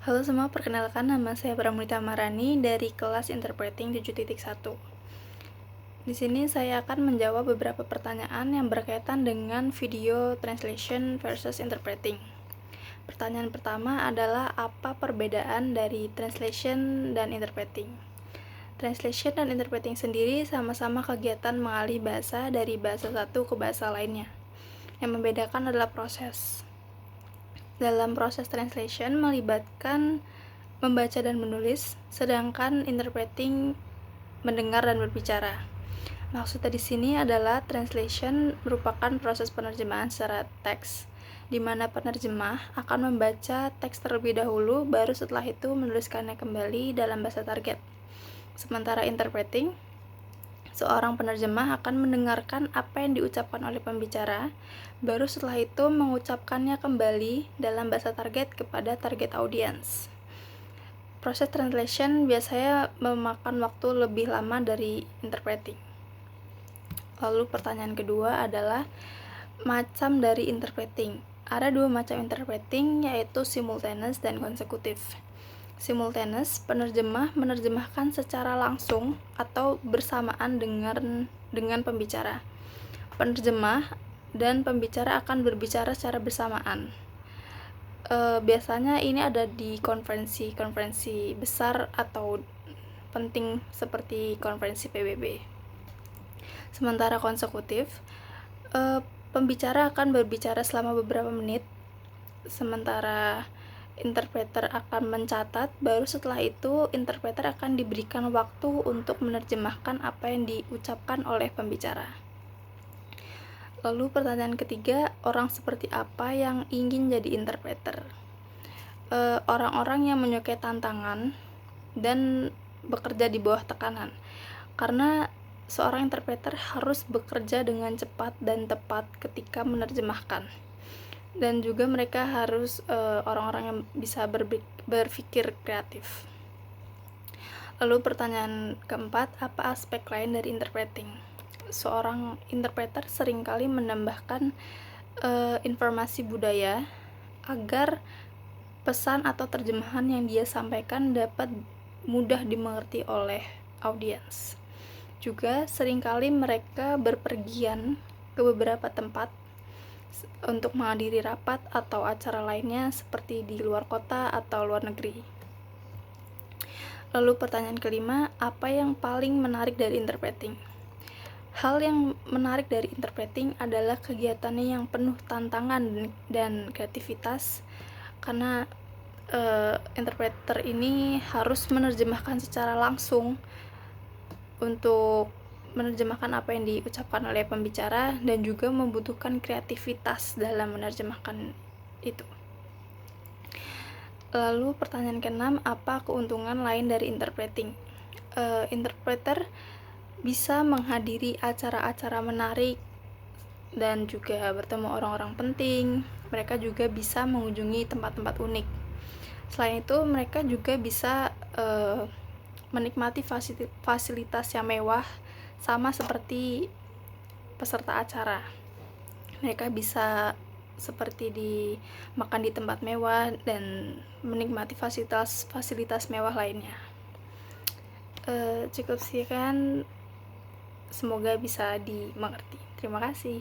Halo semua, perkenalkan nama saya Pramudita Marani dari kelas Interpreting 7.1. Di sini saya akan menjawab beberapa pertanyaan yang berkaitan dengan video translation versus interpreting. Pertanyaan pertama adalah apa perbedaan dari translation dan interpreting? Translation dan interpreting sendiri sama-sama kegiatan mengalih bahasa dari bahasa satu ke bahasa lainnya. Yang membedakan adalah proses. Dalam proses translation melibatkan membaca dan menulis, sedangkan interpreting mendengar dan berbicara. Maksudnya di sini adalah translation merupakan proses penerjemahan secara teks, di mana penerjemah akan membaca teks terlebih dahulu, baru setelah itu menuliskannya kembali dalam bahasa target. Sementara interpreting, seorang penerjemah akan mendengarkan apa yang diucapkan oleh pembicara, baru setelah itu mengucapkannya kembali dalam bahasa target kepada target audience. Proses translation biasanya memakan waktu lebih lama dari interpreting. Lalu pertanyaan kedua adalah macam dari interpreting. Ada dua macam interpreting, yaitu simultaneous dan konsekutif. Simultaneous, penerjemah menerjemahkan secara langsung atau bersamaan dengan pembicara. Penerjemah dan pembicara akan berbicara secara bersamaan. Biasanya ini ada di konferensi besar atau penting seperti konferensi PBB. Sementara konsekutif, pembicara akan berbicara selama beberapa menit, sementara interpreter akan mencatat, baru setelah itu interpreter akan diberikan waktu untuk menerjemahkan apa yang diucapkan oleh pembicara. Lalu pertanyaan ketiga, orang seperti apa yang ingin jadi interpreter? Orang-orang yang menyukai tantangan dan bekerja di bawah tekanan, karena seorang interpreter harus bekerja dengan cepat dan tepat ketika menerjemahkan, dan juga mereka harus orang-orang yang bisa berpikir kreatif. Lalu pertanyaan keempat, apa aspek lain dari interpreting? Seorang interpreter seringkali menambahkan informasi budaya agar pesan atau terjemahan yang dia sampaikan dapat mudah dimengerti oleh audiens. Juga seringkali mereka berpergian ke beberapa tempat untuk menghadiri rapat atau acara lainnya seperti di luar kota atau luar negeri. Lalu pertanyaan kelima, apa yang paling menarik dari interpreting? Hal yang menarik dari interpreting adalah kegiatannya yang penuh tantangan dan kreativitas, karena interpreter ini harus menerjemahkan secara langsung untuk menerjemahkan apa yang diucapkan oleh pembicara, dan juga membutuhkan kreativitas dalam menerjemahkan itu. Lalu pertanyaan keenam, apa keuntungan lain dari interpreting? Interpreter bisa menghadiri acara-acara menarik dan juga bertemu orang-orang penting. Mereka juga bisa mengunjungi tempat-tempat unik. Selain itu, mereka juga bisa menikmati fasilitas yang mewah sama seperti peserta acara. Mereka bisa seperti makan di tempat mewah dan menikmati fasilitas mewah lainnya. Cukup sekian, semoga bisa dimengerti. Terima kasih.